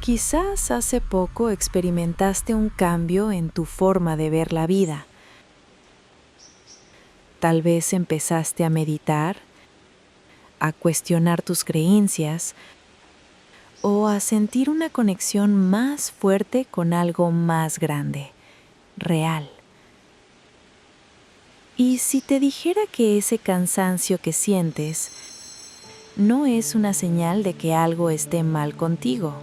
Quizás hace poco experimentaste un cambio en tu forma de ver la vida. Tal vez empezaste a meditar, a cuestionar tus creencias o a sentir una conexión más fuerte con algo más grande, real. Y si te dijera que ese cansancio que sientes no es una señal de que algo esté mal contigo,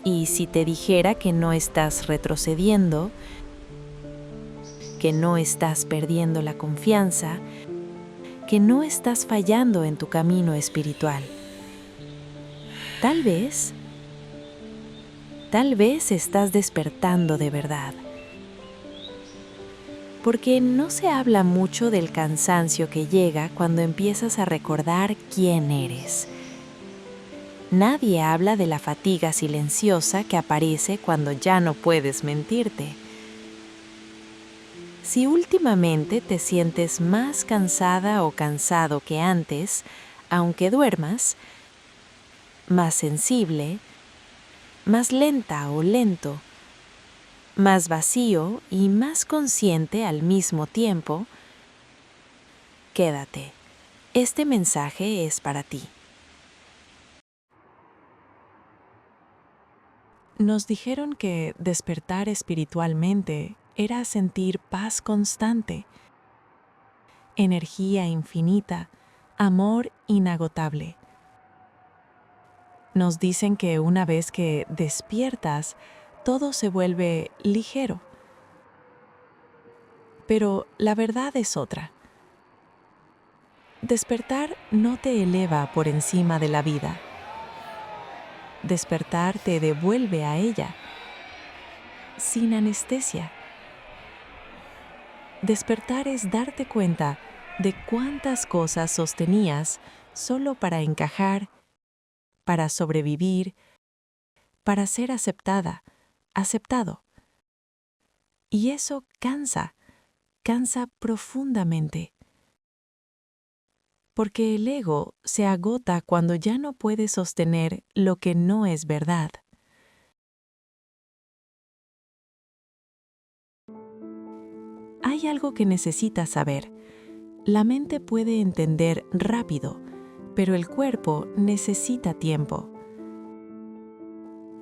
y si te dijera que no estás retrocediendo, que no estás perdiendo la confianza, que no estás fallando en tu camino espiritual. Tal vez estás despertando de verdad. Porque no se habla mucho del cansancio que llega cuando empiezas a recordar quién eres. Nadie habla de la fatiga silenciosa que aparece cuando ya no puedes mentirte. Si últimamente te sientes más cansada o cansado que antes, aunque duermas, más sensible, más lenta o lento, más vacío y más consciente al mismo tiempo, quédate. Este mensaje es para ti. Nos dijeron que despertar espiritualmente era sentir paz constante, energía infinita, amor inagotable. Nos dicen que una vez que despiertas, todo se vuelve ligero. Pero la verdad es otra. Despertar no te eleva por encima de la vida. Despertar te devuelve a ella, sin anestesia. Despertar es darte cuenta de cuántas cosas sostenías solo para encajar, para sobrevivir, para ser aceptada, aceptado. Y eso cansa profundamente. Porque el ego se agota cuando ya no puede sostener lo que no es verdad. Hay algo que necesitas saber. La mente puede entender rápido, pero el cuerpo necesita tiempo.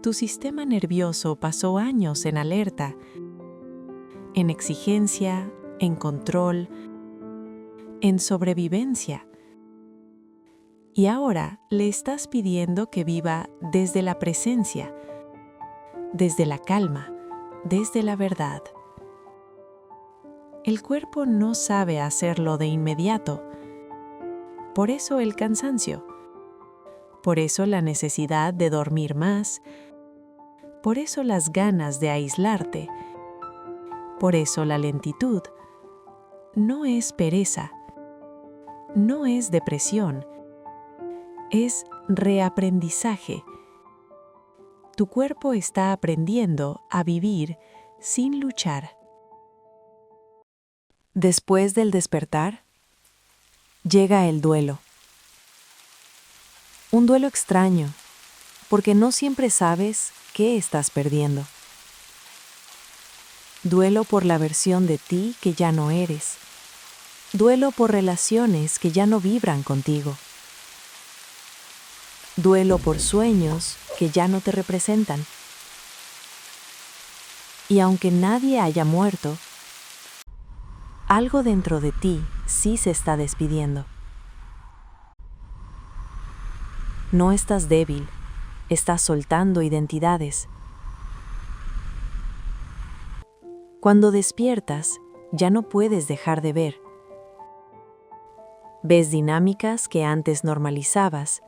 Tu sistema nervioso pasó años en alerta, en exigencia, en control, en sobrevivencia. Y ahora le estás pidiendo que viva desde la presencia, desde la calma, desde la verdad. El cuerpo no sabe hacerlo de inmediato. Por eso el cansancio. Por eso la necesidad de dormir más. Por eso las ganas de aislarte. Por eso la lentitud. No es pereza. No es depresión. Es reaprendizaje. Tu cuerpo está aprendiendo a vivir sin luchar. Después del despertar, llega el duelo. Un duelo extraño, porque no siempre sabes qué estás perdiendo. Duelo por la versión de ti que ya no eres. Duelo por relaciones que ya no vibran contigo. Duelo por sueños que ya no te representan. Y aunque nadie haya muerto, algo dentro de ti sí se está despidiendo. No estás débil, estás soltando identidades. Cuando despiertas, ya no puedes dejar de ver. Ves dinámicas que antes normalizabas.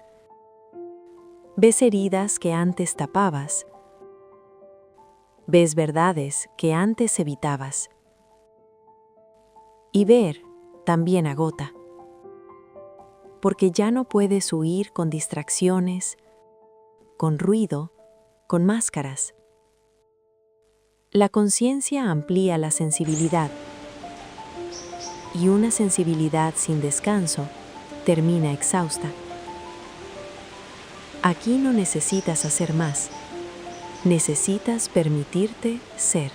Ves heridas que antes tapabas. Ves verdades que antes evitabas. Y ver también agota. Porque ya no puedes huir con distracciones, con ruido, con máscaras. La conciencia amplía la sensibilidad. Y una sensibilidad sin descanso termina exhausta. Aquí no necesitas hacer más. Necesitas permitirte ser.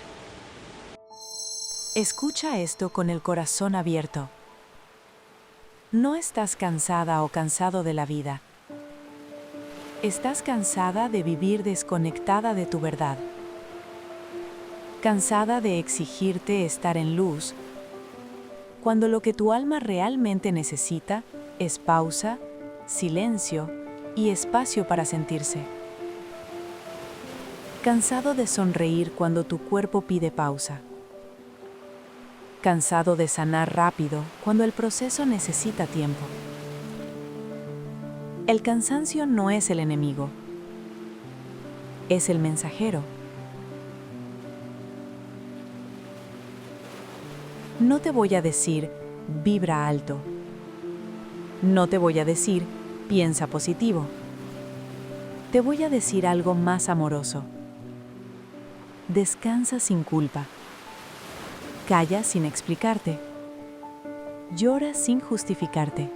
Escucha esto con el corazón abierto. No estás cansada o cansado de la vida. Estás cansada de vivir desconectada de tu verdad. Cansada de exigirte estar en luz, cuando lo que tu alma realmente necesita es pausa, silencio y espacio para sentirse. Cansado de sonreír cuando tu cuerpo pide pausa. Cansado de sanar rápido cuando el proceso necesita tiempo. El cansancio no es el enemigo, es el mensajero. No te voy a decir, vibra alto. No te voy a decir, piensa positivo. Te voy a decir algo más amoroso. Descansa sin culpa. Calla sin explicarte. Llora sin justificarte.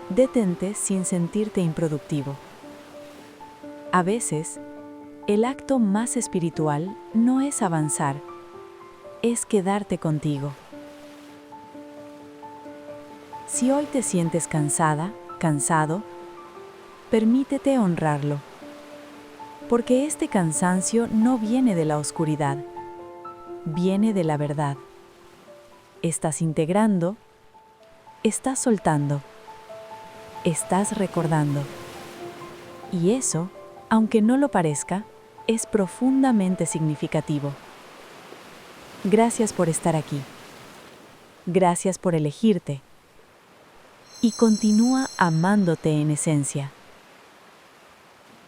Detente sin sentirte improductivo. A veces, el acto más espiritual no es avanzar, es quedarte contigo. Si hoy te sientes cansada, cansado, permítete honrarlo, porque este cansancio no viene de la oscuridad, viene de la verdad. Estás integrando, estás soltando, estás recordando. Y eso, aunque no lo parezca, es profundamente significativo. Gracias por estar aquí. Gracias por elegirte. Y continúa amándote en esencia.